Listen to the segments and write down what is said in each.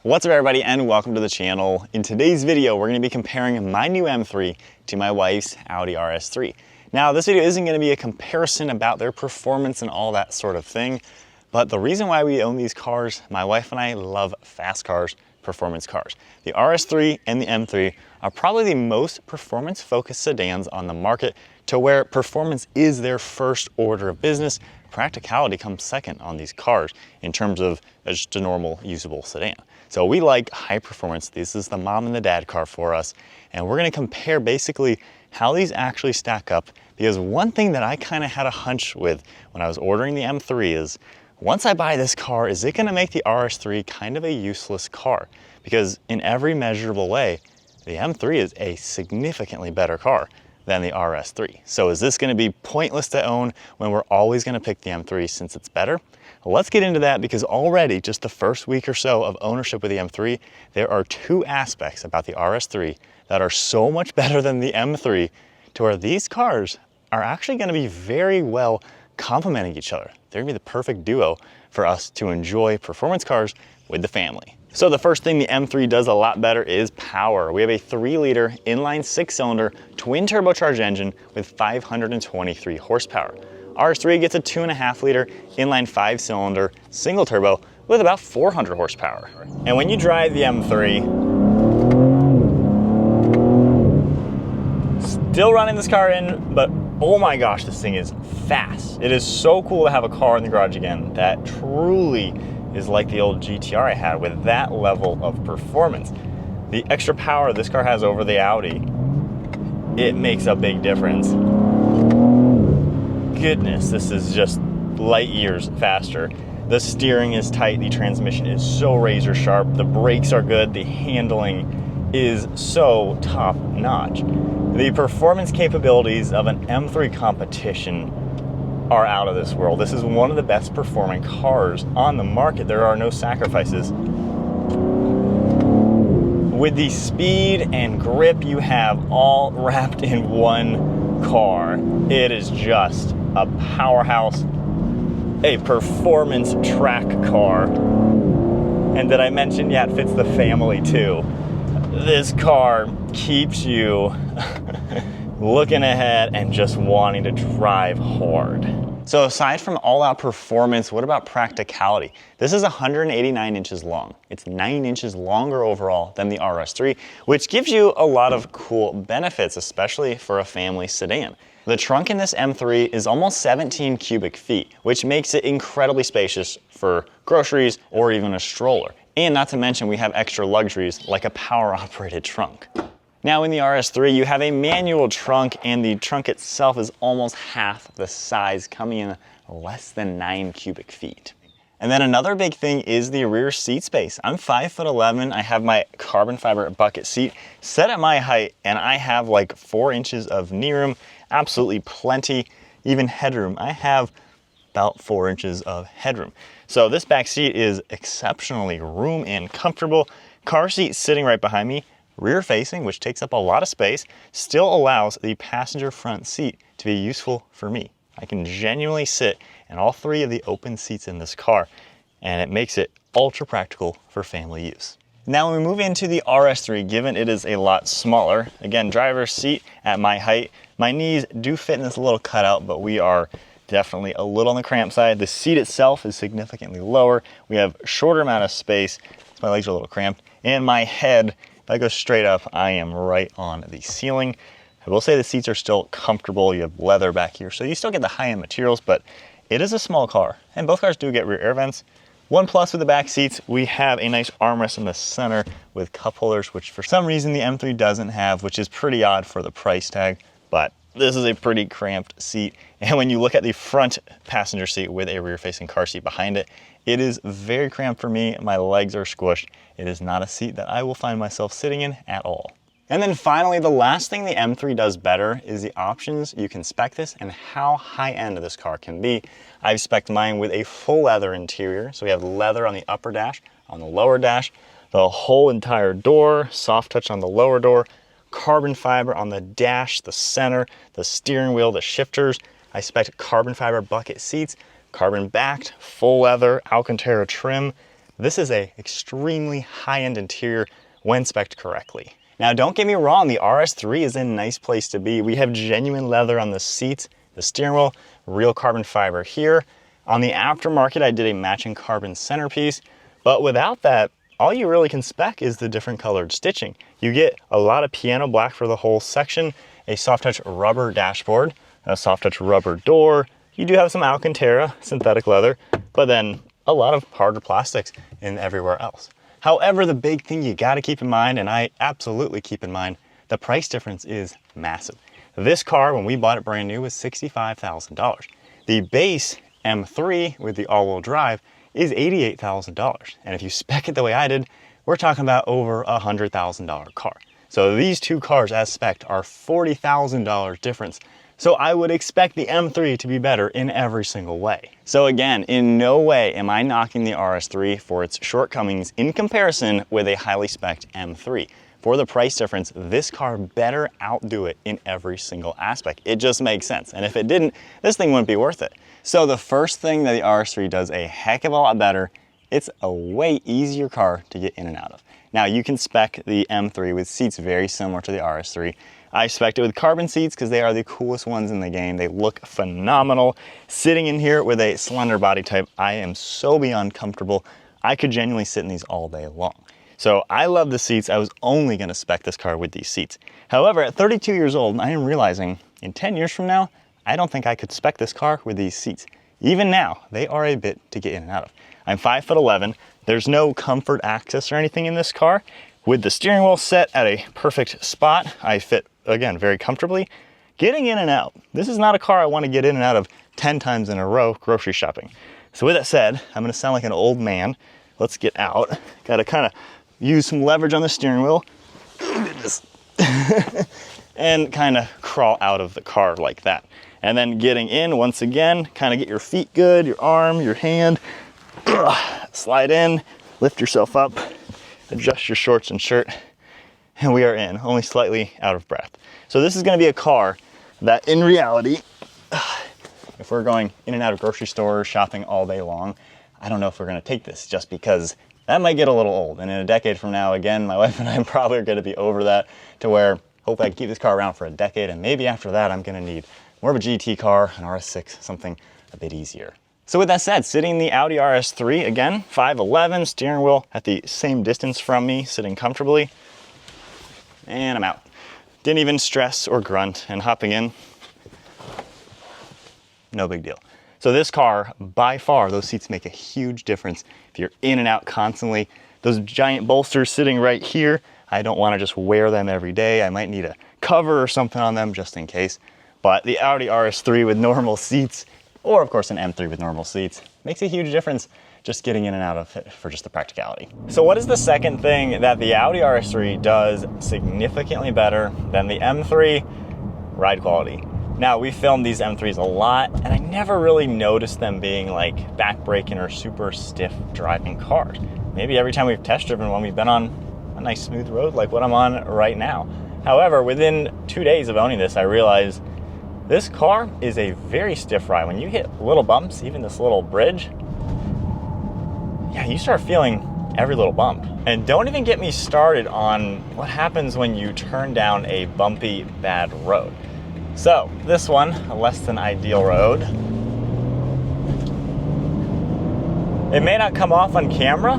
What's up everybody and welcome to the channel. In today's video, we're gonna be comparing my new M3 to my wife's Audi RS3. Now this video isn't gonna be a comparison about their performance and all that sort of thing, but the reason why we own these cars, my wife and I love fast cars, performance cars. The RS3 and the M3 are probably the most performance focused sedans on the market, to where performance is their first order of business. Practicality comes second on these cars in terms of just a normal usable sedan. So we like high performance. This is the mom and the dad car for us. And we're gonna compare basically how these actually stack up, because one thing that I kind of had a hunch with when I was ordering the M3 is, once I buy this car, is it gonna make the RS3 kind of a useless car? Because in every measurable way, the M3 is a significantly better car than the RS3. So is this gonna be pointless to own when we're always gonna pick the M3 since it's better? Well, let's get into that, because already just the first week or so of ownership with the M3, there are two aspects about the RS3 that are so much better than the M3, to where these cars are actually gonna be very well complementing each other. They're gonna be the perfect duo for us to enjoy performance cars with the family. So the first thing the M3 does a lot better is power. We have a 3-liter inline 6-cylinder twin turbocharged engine with 523 horsepower. RS3 gets a 2.5-liter inline 5-cylinder single turbo with about 400 horsepower. And when you drive the M3, still running this car in, but oh my gosh, this thing is fast. It is so cool to have a car in the garage again that truly is like the old GTR I had, with that level of performance. The extra power this car has over the Audi, it makes a big difference. Goodness, this is just light years faster. The steering is tight, the transmission is so razor sharp, the brakes are good, the handling is so top notch. The performance capabilities of an M3 competition are out of this world. This is one of the best performing cars on the market. There are no sacrifices. With the speed and grip you have all wrapped in one car, it is just a powerhouse, a performance track car. And did I mention, yeah, it fits the family too. This car keeps you looking ahead and just wanting to drive hard. So aside from all-out performance, what about practicality? This is 189 inches long. It's 9 inches longer overall than the RS3, which gives you a lot of cool benefits, especially for a family sedan. The trunk in this M3 is almost 17 cubic feet, which makes it incredibly spacious for groceries or even a stroller. And not to mention, we have extra luxuries like a power-operated trunk. Now in the RS3, you have a manual trunk, and the trunk itself is almost half the size, coming in less than 9 cubic feet. And then another big thing is the rear seat space. I'm 5'11". I have my carbon fiber bucket seat set at my height, and I have like 4 inches of knee room, absolutely plenty, even headroom. I have about 4 inches of headroom. So this back seat is exceptionally room and comfortable. Car seat sitting right behind me, rear facing, which takes up a lot of space, still allows the passenger front seat to be useful for me. I can genuinely sit in all 3 of the open seats in this car, and it makes it ultra practical for family use. Now when we move into the RS3, given it is a lot smaller, again, driver's seat at my height, my knees do fit in this little cutout, but we are definitely a little on the cramped side. The seat itself is significantly lower. We have a shorter amount of space. My legs are a little cramped, and my head, if I go straight up, I am right on the ceiling. I will say the seats are still comfortable. You have leather back here, so you still get the high-end materials, but it is a small car, and both cars do get rear air vents. One plus with the back seats, we have a nice armrest in the center with cup holders, which for some reason the M3 doesn't have, which is pretty odd for the price tag, but this is a pretty cramped seat. And when you look at the front passenger seat with a rear-facing car seat behind it, it is very cramped for me. My legs are squished. It is not a seat that I will find myself sitting in at all. And then finally, the last thing the M3 does better is the options you can spec this and how high-end this car can be. I've spec'd mine with a full leather interior. So we have leather on the upper dash, on the lower dash, the whole entire door, soft touch on the lower door, carbon fiber on the dash, the center, the steering wheel, the shifters. I spec'd carbon fiber bucket seats, carbon backed, full leather, Alcantara trim, this is a extremely high-end interior when spec'd correctly. Now, don't get me wrong, the RS3 is a nice place to be. We have genuine leather on the seats, the steering wheel, real carbon fiber here. On the aftermarket, I did a matching carbon centerpiece, but without that, all you really can spec is the different colored stitching. You get a lot of piano black for the whole section, a soft touch rubber dashboard, a soft touch rubber door. You do have some Alcantara synthetic leather, but then a lot of harder plastics in everywhere else. However, the big thing you gotta keep in mind, and I absolutely keep in mind, the price difference is massive. This car, when we bought it brand new, was $65,000. The base M3 with the all-wheel drive is $88,000. And if you spec it the way I did, we're talking about over a $100,000 car. So these two cars as spec'd are $40,000 difference. So I would expect the M3 to be better in every single way. So again, in no way am I knocking the RS3 for its shortcomings in comparison with a highly spec'd M3. For the price difference, this car better outdo it in every single aspect. It just makes sense. And if it didn't, this thing wouldn't be worth it. So the first thing that the RS3 does a heck of a lot better, it's a way easier car to get in and out of. Now you can spec the M3 with seats very similar to the RS3. I spec'd it with carbon seats because they are the coolest ones in the game. They look phenomenal. Sitting in here with a slender body type, I am so beyond comfortable. I could genuinely sit in these all day long. So I love the seats. I was only gonna spec this car with these seats. However, at 32 years old, I am realizing in 10 years from now, I don't think I could spec this car with these seats. Even now, they are a bit to get in and out of. I'm 5'11". There's no comfort access or anything in this car. With the steering wheel set at a perfect spot, I fit, again, very comfortably. Getting in and out, this is not a car I want to get in and out of 10 times in a row grocery shopping. So with that said, I'm gonna sound like an old man. Let's get out. Gotta kind of use some leverage on the steering wheel. And kind of crawl out of the car like that. And then getting in, once again, kind of get your feet good, your arm, your hand. Slide in, lift yourself up, adjust your shorts and shirt, and we are in, only slightly out of breath. So this is gonna be a car that in reality, if we're going in and out of grocery stores, shopping all day long, I don't know if we're gonna take this just because that might get a little old. And in a decade from now, again, my wife and I probably are gonna be over that to where hopefully I can keep this car around for a decade, and maybe after that, I'm gonna need more of a GT car, an RS6, something a bit easier. So with that said, sitting in the Audi RS3, again, 5'11", steering wheel at the same distance from me, sitting comfortably, and I'm out. Didn't even stress or grunt, and hopping in, no big deal. So this car, by far, those seats make a huge difference. If you're in and out constantly, those giant bolsters sitting right here, I don't wanna just wear them every day. I might need a cover or something on them just in case. But the Audi RS3 with normal seats, or of course an M3 with normal seats, makes a huge difference just getting in and out of it for just the practicality. So what is the second thing that the Audi RS3 does significantly better than the M3? Ride quality. Now, we filmed these M3s a lot, and I never really noticed them being like back-braking or super stiff driving cars. Maybe every time we've test driven one, we've been on a nice smooth road like what I'm on right now. However, within 2 days of owning this, I realized this car is a very stiff ride. When you hit little bumps, even this little bridge, yeah, you start feeling every little bump. And don't even get me started on what happens when you turn down a bumpy, bad road. So this one, a less than ideal road. It may not come off on camera,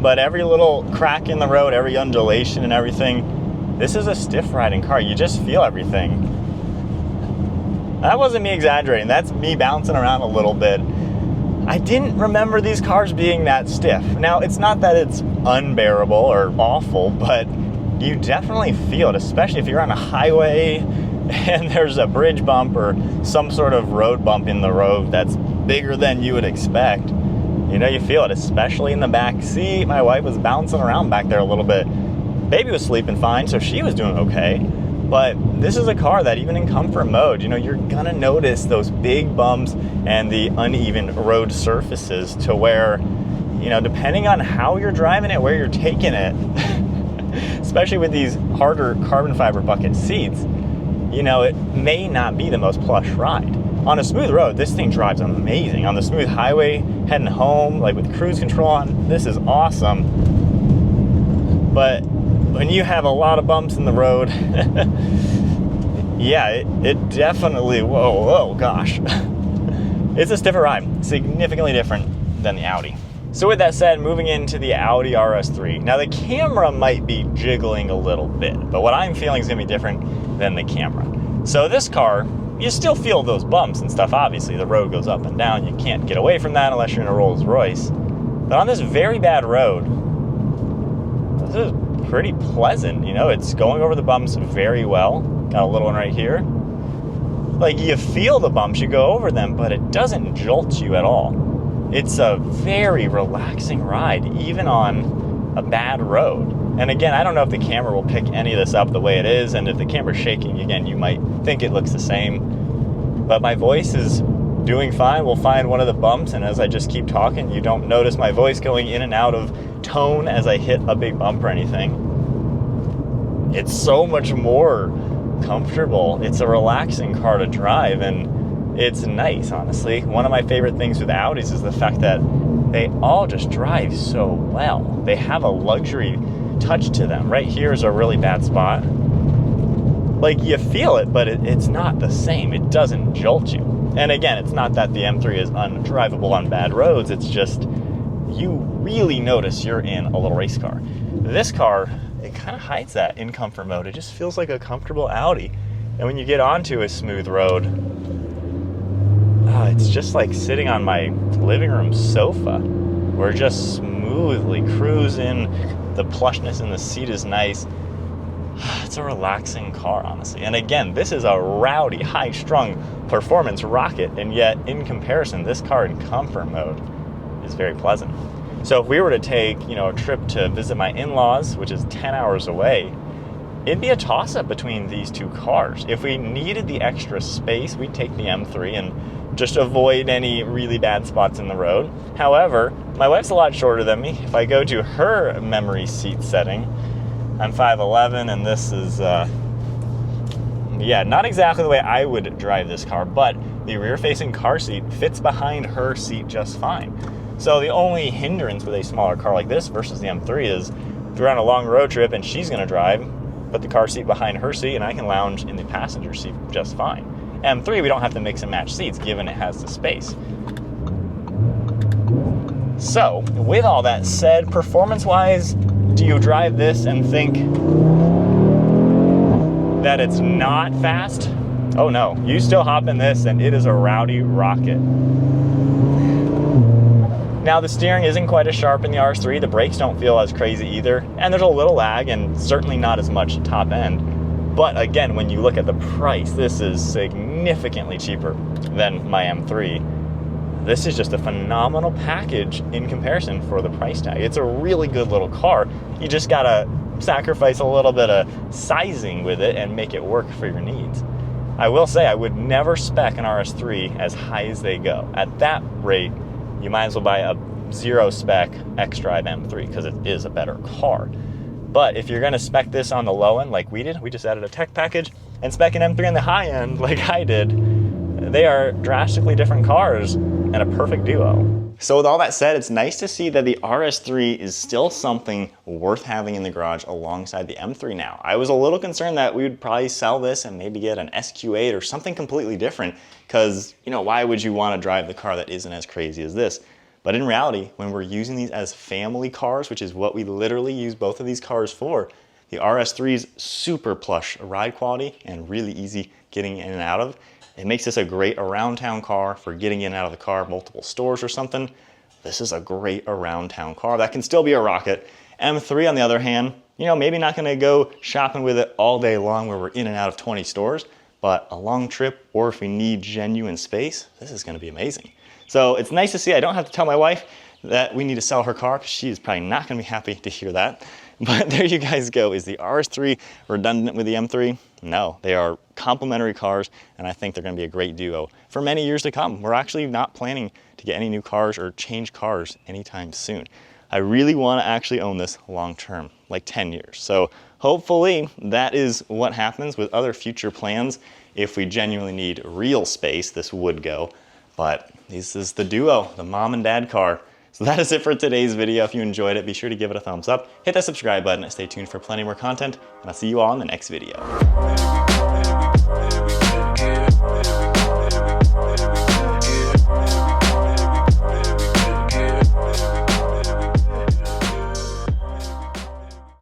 but every little crack in the road, every undulation and everything, this is a stiff riding car. You just feel everything. That wasn't me exaggerating. That's me bouncing around a little bit. I didn't remember these cars being that stiff. Now, it's not that it's unbearable or awful, but you definitely feel it, especially if you're on a highway and there's a bridge bump or some sort of road bump in the road that's bigger than you would expect. You know, you feel it, especially in the back seat. My wife was bouncing around back there a little bit. Baby was sleeping fine, so she was doing okay. But this is a car that even in comfort mode, you know, you're gonna notice those big bumps and the uneven road surfaces to where, you know, depending on how you're driving it, where you're taking it, especially with these harder carbon fiber bucket seats, you know, it may not be the most plush ride. On a smooth road, this thing drives amazing. On the smooth highway, heading home, like with cruise control on, this is awesome. But when you have a lot of bumps in the road, yeah, it definitely, whoa, gosh. It's a stiffer ride, significantly different than the Audi. So with that said, moving into the Audi RS3. Now the camera might be jiggling a little bit, but what I'm feeling is gonna be different than the camera. So this car, you still feel those bumps and stuff, obviously. The road goes up and down, you can't get away from that unless you're in a Rolls Royce. But on this very bad road, this is pretty pleasant, you know, it's going over the bumps very well. Got a little one right here. Like, you feel the bumps, you go over them, but it doesn't jolt you at all. It's a very relaxing ride, even on a bad road. And again, I don't know if the camera will pick any of this up the way it is, and if the camera's shaking, again, you might think it looks the same. But my voice is doing fine. We'll find one of the bumps, and as I just keep talking, you don't notice my voice going in and out of tone as I hit a big bump or anything. It's so much more comfortable. It's a relaxing car to drive, and it's nice, honestly. One of my favorite things with Audis is the fact that they all just drive so well. They have a luxury touch to them. Right here is a really bad spot. Like, you feel it, but it's not the same. It doesn't jolt you. And again, it's not that the M3 is undrivable on bad roads. It's just, you really notice you're in a little race car. This car, it kind of hides that in comfort mode. It just feels like a comfortable Audi. And when you get onto a smooth road, it's just like sitting on my living room sofa. We're just smoothly cruising. The plushness in the seat is nice. It's a relaxing car, honestly. And again, this is a rowdy, high-strung performance rocket, and yet, in comparison, this car in comfort mode is very pleasant. So if we were to take, you know, a trip to visit my in-laws, which is 10 hours away, it'd be a toss-up between these two cars. If we needed the extra space, we'd take the M3 and just avoid any really bad spots in the road. However, my wife's a lot shorter than me. If I go to her memory seat setting, I'm 5'11", and this is, yeah, not exactly the way I would drive this car, but the rear-facing car seat fits behind her seat just fine. So the only hindrance with a smaller car like this versus the M3 is if we're on a long road trip and she's gonna drive, put the car seat behind her seat and I can lounge in the passenger seat just fine. M3, we don't have to mix and match seats given it has the space. So, with all that said, performance-wise, do you drive this and think that it's not fast? Oh no, you still hop in this and it is a rowdy rocket. Now the steering isn't quite as sharp in the RS3, the brakes don't feel as crazy either, and there's a little lag and certainly not as much top end. But again, when you look at the price, this is significantly cheaper than my M3. This is just a phenomenal package in comparison for the price tag. It's a really good little car. You just gotta sacrifice a little bit of sizing with it and make it work for your needs. I will say I would never spec an RS3 as high as they go. At that rate, you might as well buy a zero spec X-Drive M3 because it is a better car. But if you're gonna spec this on the low end like we did, we just added a tech package, and spec an M3 on the high end like I did, they are drastically different cars and a perfect duo. So with all that said, it's nice to see that the RS3 is still something worth having in the garage alongside the M3 now. I was a little concerned that we would probably sell this and maybe get an SQ8 or something completely different because, you know, why would you want to drive the car that isn't as crazy as this? But in reality, when we're using these as family cars, which is what we literally use both of these cars for, the RS3's super plush ride quality and really easy getting in and out of. It makes this a great around town car for getting in and out of the car, multiple stores or something. This is a great around town car that can still be a rocket. M3 on the other hand, you know, maybe not gonna go shopping with it all day long where we're in and out of 20 stores, but a long trip or if we need genuine space, this is gonna be amazing. So it's nice to see. I don't have to tell my wife that we need to sell her car because she is probably not gonna be happy to hear that. But there you guys go. Is the RS3 redundant with the M3? No, they are complementary cars, and I think they're gonna be a great duo for many years to come. We're actually not planning to get any new cars or change cars anytime soon. I really wanna actually own this long term, like 10 years. So hopefully that is what happens with other future plans. If we genuinely need real space, this would go. But this is the duo, the mom and dad car. So that is it for today's video. If you enjoyed it, be sure to give it a thumbs up, hit that subscribe button, stay tuned for plenty more content, and I'll see you all in the next video.